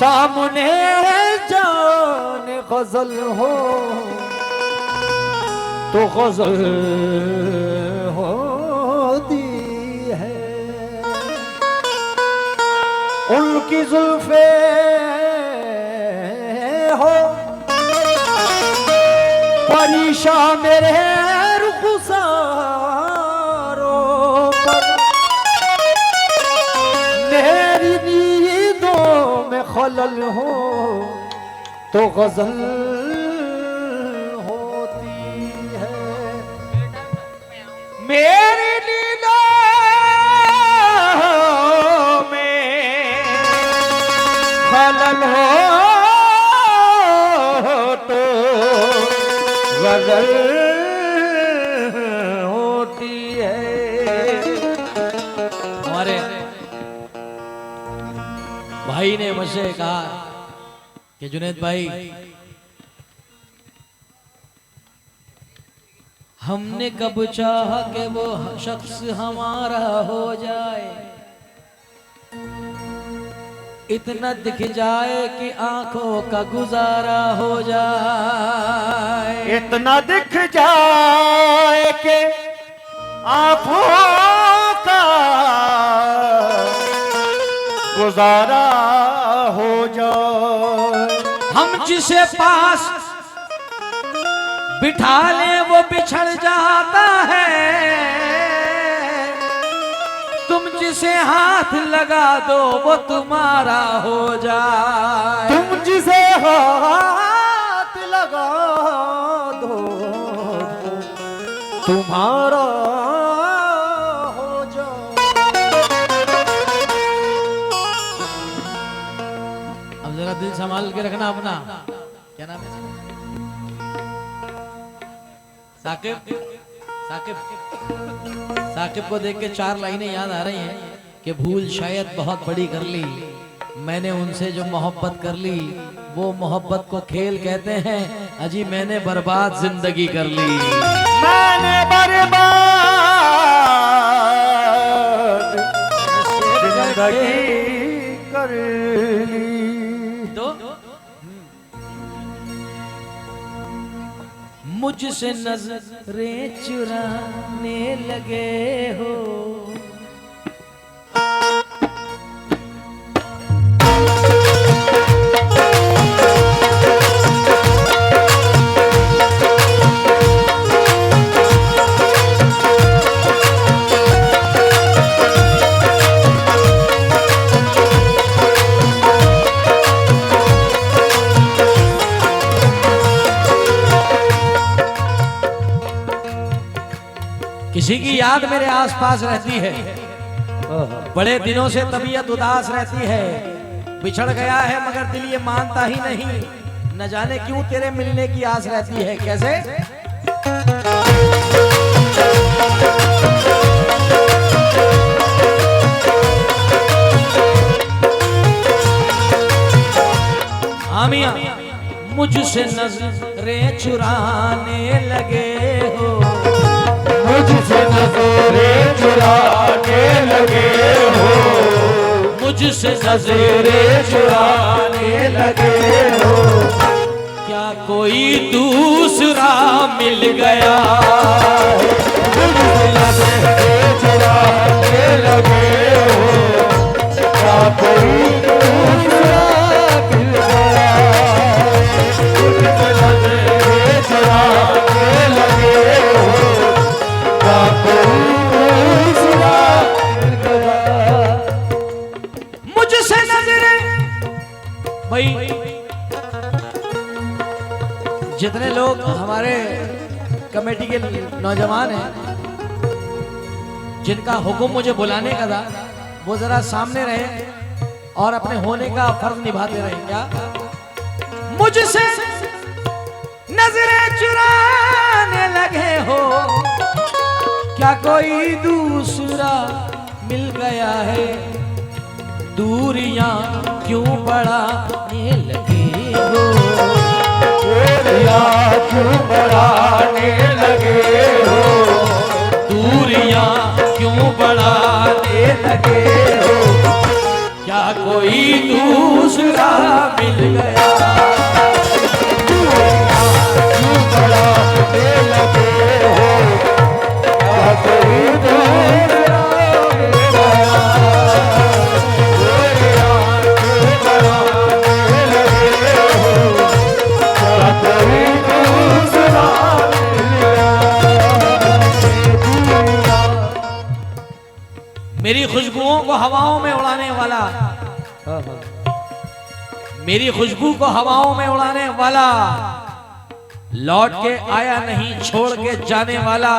सामने जान गजल हो तो गजल होती है। उनकी जुल्फे हो परेशान मेरे रुखसारों पर, मेरी नींदों में खलल हो तो गजल होती है। मेरी नींदों में खलल हो तो गजल होती है। हमारे भाई ने मुझसे कहा कि जुनैद भाई, हमने कब चाहा कि वो शख्स हमारा हो जाए, इतना दिख जाए कि आंखों का गुजारा हो जाए, इतना दिख जाए कि आंखों का गुजारा हो जाए। हम जिसे पास बिठा ले वो बिछड़ जाता है, तुम जिसे हाथ लगा दो वो तुम्हारा हो जाए, तुम जिसे हाथ लगा दो तुम्हारा हो जाए। अब जरा दिल संभाल के रखना अपना। क्या नाम है? साकिब। साकिब साकिब को देख के चार लाइनें याद आ रही हैं कि भूल शायद बहुत बड़ी कर ली, मैंने उनसे जो मोहब्बत कर ली वो मोहब्बत को खेल कहते हैं, अजी मैंने बर्बाद जिंदगी कर ली, मैंने बर्बाद जिंदगी कर ली। तो मुझसे नजरें चुराने लगे हो, किसी की याद मेरे आसपास रहती है, बड़े दिनों से तबीयत उदास रहती है, बिछड़ गया है मगर दिल ये मानता ही नहीं, न जाने क्यों तेरे मिलने की आस रहती है। कैसे? आमिया मुझसे नजरें चुराने लगे हो, मुझसे नजरें चुराने लगे हो, मुझसे नजरें चुराने लगे हो। क्या कोई दूसरा मिल गया? मुझसे नजरें चुराने लगे हो, क्या कोई दूसरा मिल गया? मुझसे नजरें चुराने लगे हो, क्या कोई दूसरा मिल गया? मुझसे नजरें भाई, जितने लोग हमारे कमेटी के नौजवान हैं जिनका हुक्म मुझे बुलाने का था, वो जरा सामने रहे और अपने होने का फर्ज निभाते रहे। क्या मुझसे नजरें चुराने लगे हो, क्या कोई दूसरा मिल गया है? दूरियां क्यों बढ़ाने लगे हो? दूरियां क्यों बढ़ाने लगे हो? दूरियां क्यों बढ़ाने लगे हो? क्या कोई दूसरा मिल गया। बढ़ाने लगे हो, क्या कोई दूसरा मिल गया। कोई आंखें बढ़ाने लगे हो, क्या कोई दूसरा मिल गया। मेरी खुशबुओं को हवाओं में उड़ाने वाला, मेरी खुशबू को हवाओं में उड़ाने वाला, लौट के आया नहीं छोड़ के जाने वाला।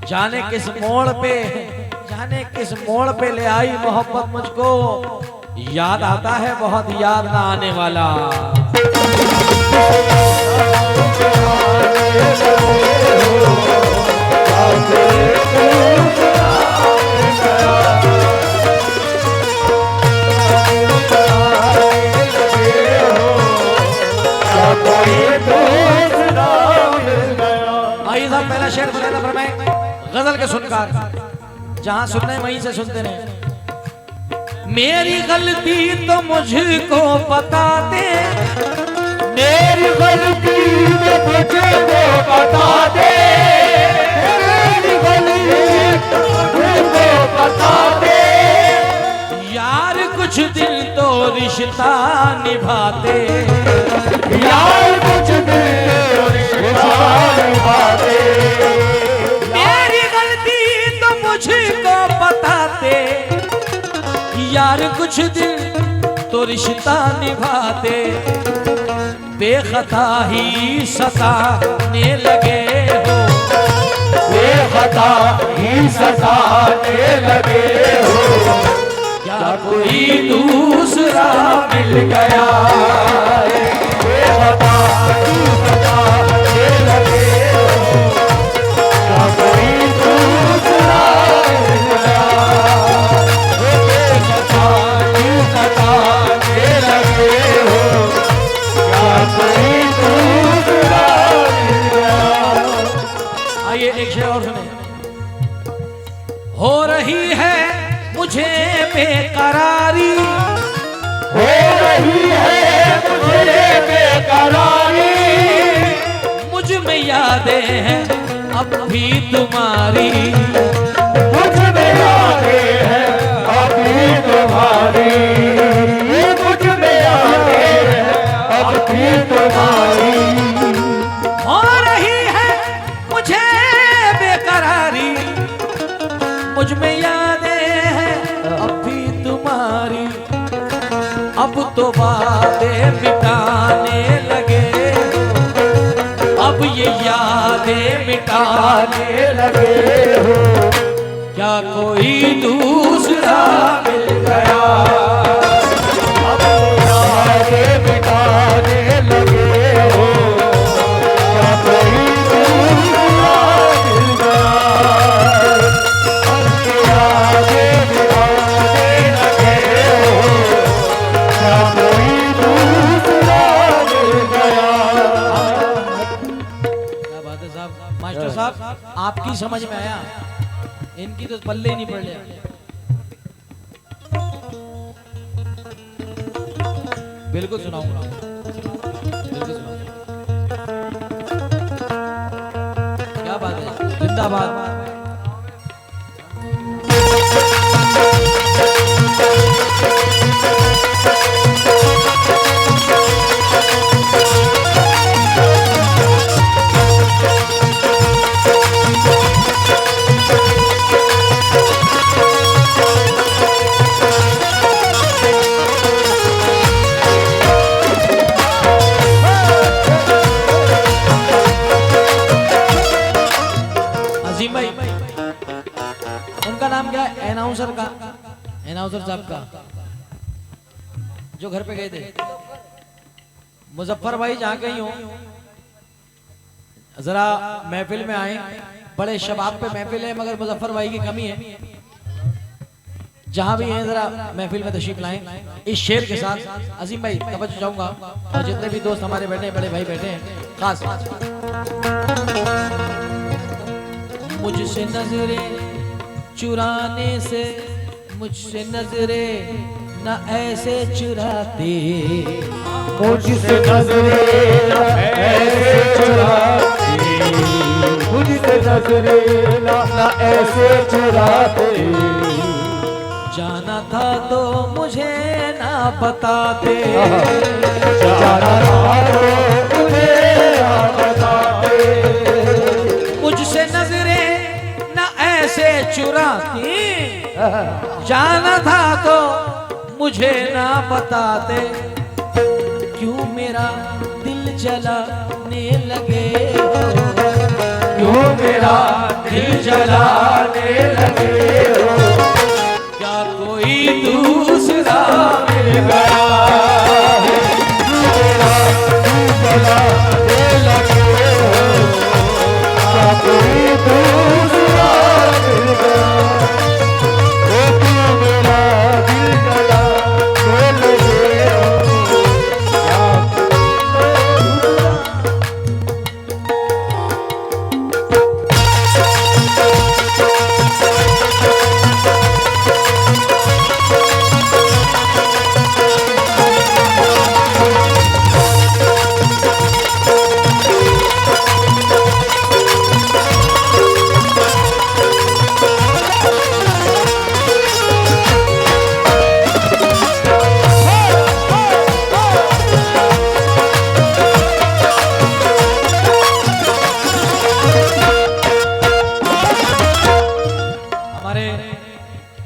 जाने किस मोड़ पे, जाने किस मोड़ पे ले आई मोहब्बत मुझको, याद आता है बहुत याद ना आने वाला। आइए साहब पहला शेर बोले फरमाए गजल के सुनकार, जहां सुनने वहीं से सुनते रहे। मेरी गलती तो मुझको बता दे, मेरी गलती तो मुझको बता दे, मेरी गलती तो मुझको बता दे। यार कुछ दिन तो रिश्ता निभाते, यार कुछ दिन तो रिश्ता निभाते। मेरी गलती तो मुझको बताते, यार कुछ दिन तो रिश्ता निभाते। बेखता ही सताने लगे हो, बेखता ही सताने लगे हो, क्या कोई दूसरा मिल गया। बेखता ही सताने लगे हो, क्या कोई दूसरा मिल गया। बेखता ही सताने लगे हो, क्या कोई दूसरा मिल गया। आइए एक शेर और सुने। हो रही है मुझे बेकरारी, हो रही है मुझे बेकरारी, मुझ में यादें हैं अब भी तुम्हारी। मुझ में यादें हैं अभी तुम्हारी, मुझ में यादें हैं अभी तुम्हारी। हो रही है मुझे बेकरारी, मुझ में यादें हैं अब भी तुम्हारी। अब तो बातें मिटाने लगे, अब ये यादें मिटाने लगे हो, क्या कोई दूसरा मिल गया। अब यादें मिटाने लगे हो, क्या कोई दूसरा मिल गया। अब यादें मिटाने लगे हो, क्या कोई दूसरा मिल गया। क्या बात है साहब। मास्टर साहब आपकी समझ में आया, इनकी तो पल्ले ही नहीं पड़ रहे। बिल्कुल सुनाऊंगा, बिल्कुल सुनाऊंगा। क्या बात है, जिंदाबाद। अजीम भाई, उनका नाम क्या है? एनाउंसर का, एनाउंसर साहब का जो घर पे गए थे, मुजफ्फर भाई जहाँ कहीं हो जरा महफिल में आए। बड़े शबाब पे महफिल है मगर मुजफ्फर भाई की कमी है। जहां भी हैं जरा महफिल में तशरीफ लाएं इस शेर के साथ। अजीम भाई तवज्जो चाहूंगा और जितने भी दोस्त हमारे बैठे हैं, बड़े भाई बैठे हैं, खास मुझसे नजरें चुराने से, मुझसे नजरें न ऐसे चुराते, मुझसे नजरें न ऐसे चुराते, मुझसे नजरें न ऐसे चुराते। जाना था तो मुझे ना बताते, जाना था तो मुझे ना बताते। मुझसे नजरें न ऐसे चुराती, जाना था तो मुझे ना बताते। क्यों मेरा दिल जलाने लगे, क्यों मेरा दिल जलाने लगे हो। क्या कोई दूसरा मिल गया है, मेरा दिल जलाने लगे हो। क्या कोई दूसरा मिल गया हो, क्यों मेरा दिल जलाने लगे हो। क्या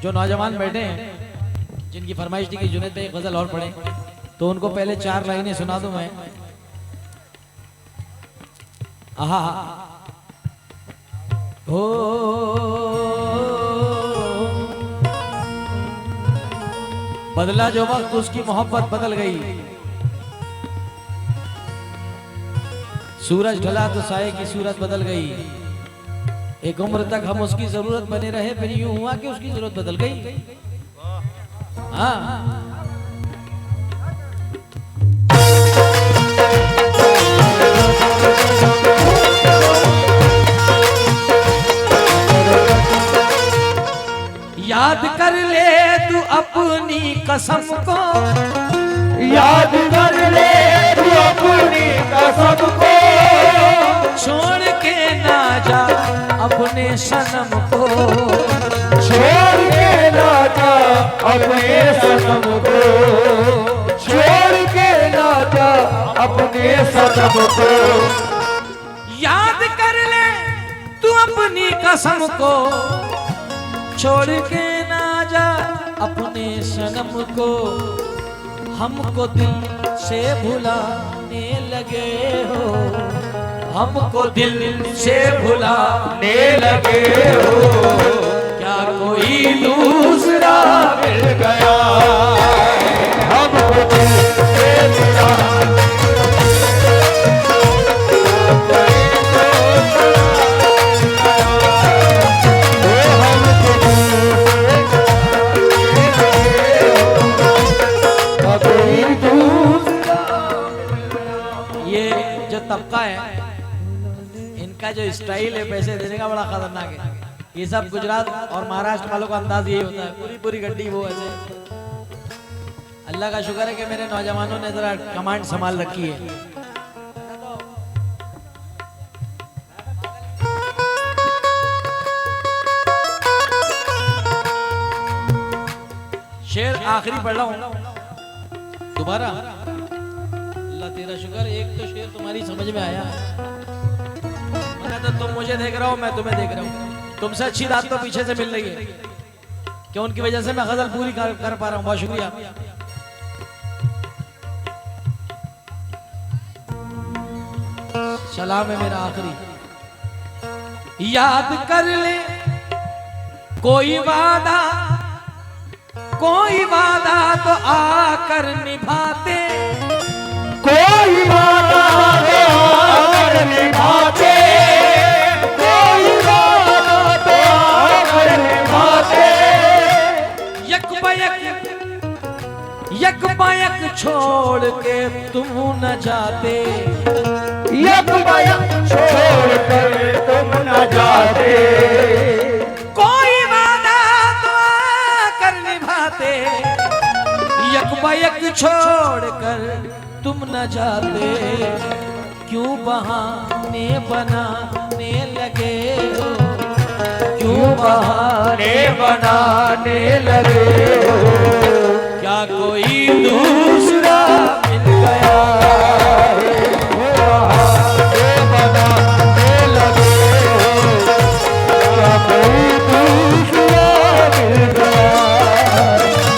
जो नौजवान बैठे हैं, जिनकी फरमाइश थी कि जुनैद पे एक गजल और पढ़े, तो उनको पहले 4 लाइनें सुना दूं मैं। आहा हो बदला जो वक्त उसकी मोहब्बत बदल गई, सूरज ढला तो साये की सूरत बदल गई। एक उम्र तक हम उसकी जरूरत बने रहे, फिर यूं हुआ कि उसकी जरूरत बदल गई। हाँ याद कर ले तू अपनी कसम को, याद कर ले तू अपनी कसम को। छोड़ के ना जा अपने सनम को, छोड़ के ना जा अपने सनम को। छोड़ के ना जा अपने सनम को। याद कर ले तू अपनी कसम को, छोड़ के ना जा अपने सनम को। हमको दिल से भुलाने लगे हो, हमको दिल से भुलाने लगे हो। क्या कोई दूसरा मिल गया है, हमको दिल से भुलाने तबका है, इनका जो स्टाइल है पैसे देने का बड़ा खतरनाक है। ये सब गुजरात और महाराष्ट्र वालों का अंदाज यही होता है, पूरी पूरी गड्डी वो ऐसे। अल्लाह का शुक्र है कि मेरे नौजवानों ने जरा कमांड संभाल रखी है। शेर आखिरी पढ़ रहा हूं दोबारा। अल्लाह तेरा शुक्र, एक तो शेर तुम्हारी समझ में आया, वरना तो तुम मुझे देख रहा हो, मैं तुम्हें देख रहा हूँ। तुमसे अच्छी बात तो पीछे से मिल रही है कि उनकी वजह से मैं गजल पूरी कर पा रहा हूँ। बहुत शुक्रिया। सलाम है मेरा आखिरी। याद कर ले कोई वादा तो आकर निभाते, कोई वादा तो आकर निभाते, कोई वादा तो आकर निभाते। यक बायक छोड़ के तुम न जाते, यक बायक छोड़ कर तुम न जाते। कोई वादा तो आकर निभाते, यक बयक छोड़कर तुम न जाते, क्यों बहाने बनाने लगे हो, क्यों बहाने बनाने लगे हो, क्या कोई दूसरा मिल गया है, वो बहाने बनाने लगे हो, क्या कोई दूसरा मिल गया,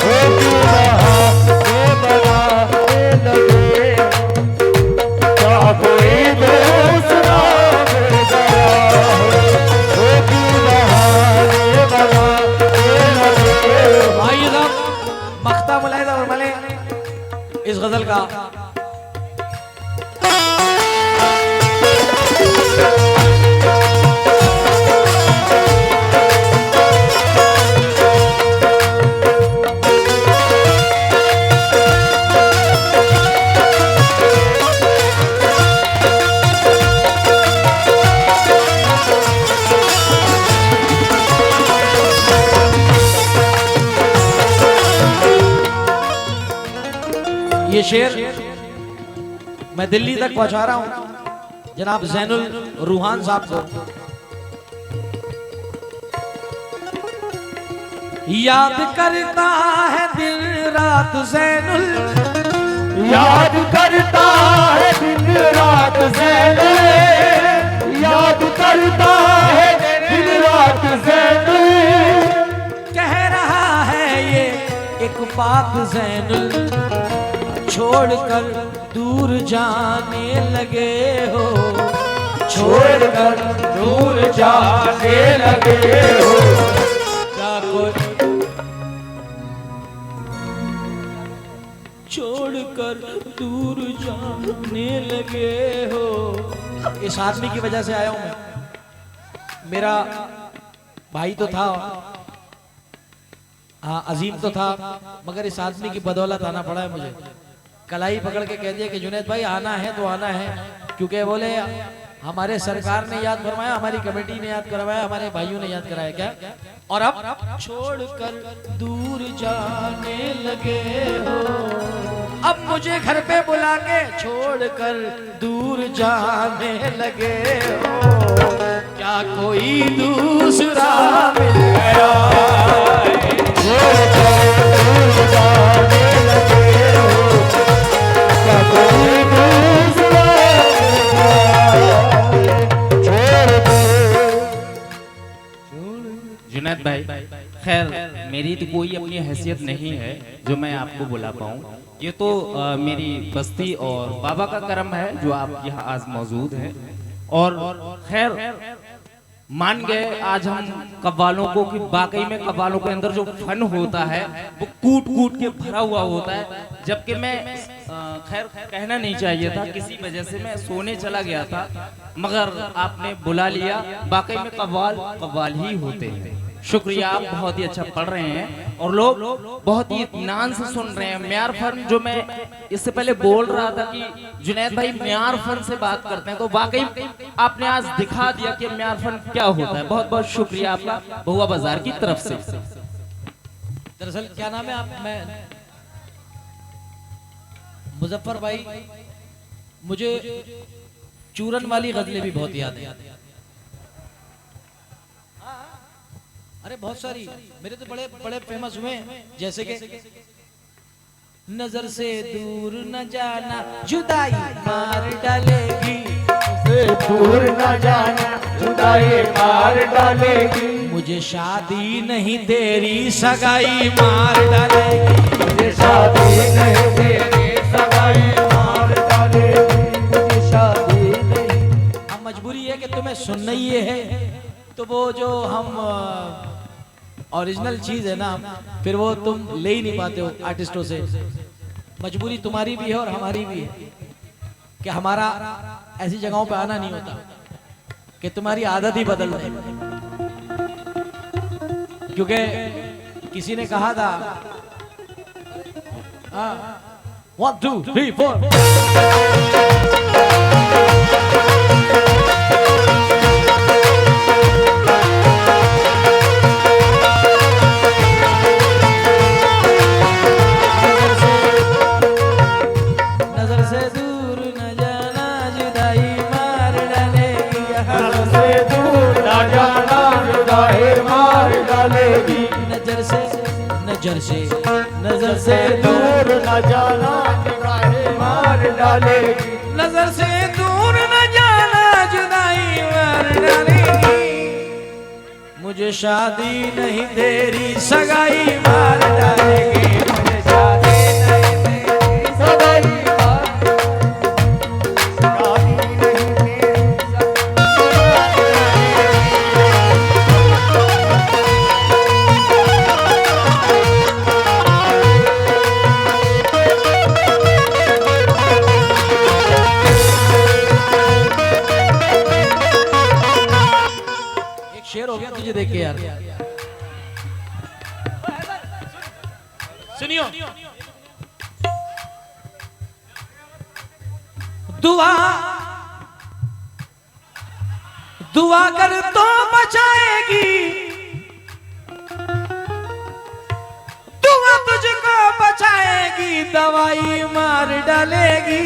वो क्यों बहाने बनाने लगे, क्या कोई दूसरा मिल गया, वो क्यों बहाने बनाने लगे। आइए साहब, मख्ता मुलाहिदा और मले इस गजल का ये शेर मैं दिल्ली तक पहुंचा रहा हूं जनाब जैनुल रूहान साहब को। याद करता है दिन रात जैनुल, याद करता है दिन रात ज़ैनुल, याद करता है दिन रात ज़ैनुल, कह रहा है ये एक बात जैनुल, छोड़कर दूर जाने लगे हो, छोड़कर दूर जाने लगे हो, क्या कोई छोड़कर दूर जाने लगे हो। इस आदमी की वजह से आया हूं मैं। मेरा भाई तो था, हाँ अजीम तो था, मगर इस आदमी की बदौलत आना पड़ा है मुझे। कलाई पकड़ के कह दिया कि जुनैद भाई आना है तो आना है, क्योंकि बोले हमारे सरकार ने याद फरमाया, हमारी कमेटी ने याद करवाया, हमारे भाइयों ने याद कराया क्या, और अब छोड़कर दूर जाने लगे हो, अब मुझे घर पे बुला के छोड़कर दूर जाने लगे हो, क्या कोई दूसरा मिल गया, दूर जाने लगे हो, क्या कोई दूसरा जुनैद भाई, खैर मेरी तो कोई अपनी हैसियत नहीं है जो मैं आपको बुला पाऊँ। ये तो मेरी बस्ती और बाबा का करम है जो आप यहाँ आज मौजूद हैं। और खैर मान गए आज हम कव्वालों को कि वाकई में कव्वालों के अंदर जो फन होता है वो कूट कूट के भरा हुआ होता है। जबकि मैं खैर कहना नहीं चाहिए था, किसी वजह से मैं सोने चला गया था, मगर आपने बुला लिया। वाकई में कव्वाल ही होते हैं। शुक्रिया, आप बहुत ही अच्छा पढ़ रहे हैं और लोग बहुत ही इत्मीनान से सुन रहे हैं। म्यार फन जो मैं इससे पहले बोल रहा था कि जुनैद भाई म्यार फन से बात करते हैं, तो वाकई आपने आज दिखा दिया कि म्यार फन क्या होता है। बहुत बहुत शुक्रिया आपका बहुआ बाजार की तरफ से। दरअसल क्या नाम है आप? मैं मुजफ्फर भाई, मुझे चूरन वाली गजलें भी बहुत याद है। अरे बहुत सारी मेरे तो बड़े बड़े फेमस हुए, जैसे कि नजर से दूर न जाना जुदाई मार डालेगी, से दूर न जाना जुदाई मार डालेगी, मुझे शादी नहीं तेरी सगाई मार डालेगी, मुझे शादी नहीं तेरी सगाई मार डालेगी, मुझे शादी नहीं। अब मजबूरी है कि तुम्हें सुनना ही ये है, तो वो जो हम ओरिजिनल चीज है ना, फिर वो तुम ले ही नहीं पाते हो आर्टिस्टों से। मजबूरी तुम्हारी भी है और हमारी भी है कि हमारा ऐसी जगहों पे आना नहीं होता कि तुम्हारी आदत ही बदल रही। क्योंकि किसी ने कहा था 1 2 3 4 से नजर से नजर से नजर से से दूर न जाना जुदाई मार डालेगी नजर से दूर न जाना जुदाई मार डालेगी मुझे शादी नहीं तेरी सगाई मार डालेगी मुझे शादी नहीं तेरी सगाई मार शादी नहीं तेरी एक शेर हो गया तुझे देख के यार सुनियो दुआ दुआ कर तो बचाएगी दुआ तुझको बचाएगी दवाई मार डालेगी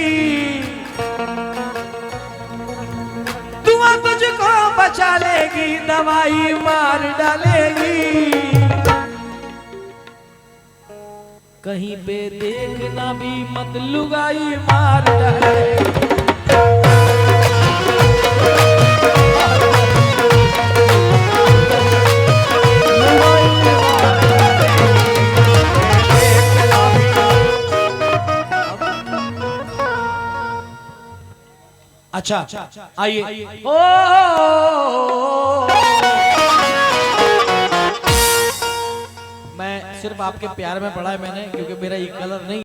दुआ तुझको बचा लेगी दवाई मार डालेगी कहीं पे देखना भी मत लुगाई मार डालेगी अच्छा आइए ओ मैं सिर्फ आपके प्यार में पड़ा है मैंने क्योंकि मेरा ये कलर नहीं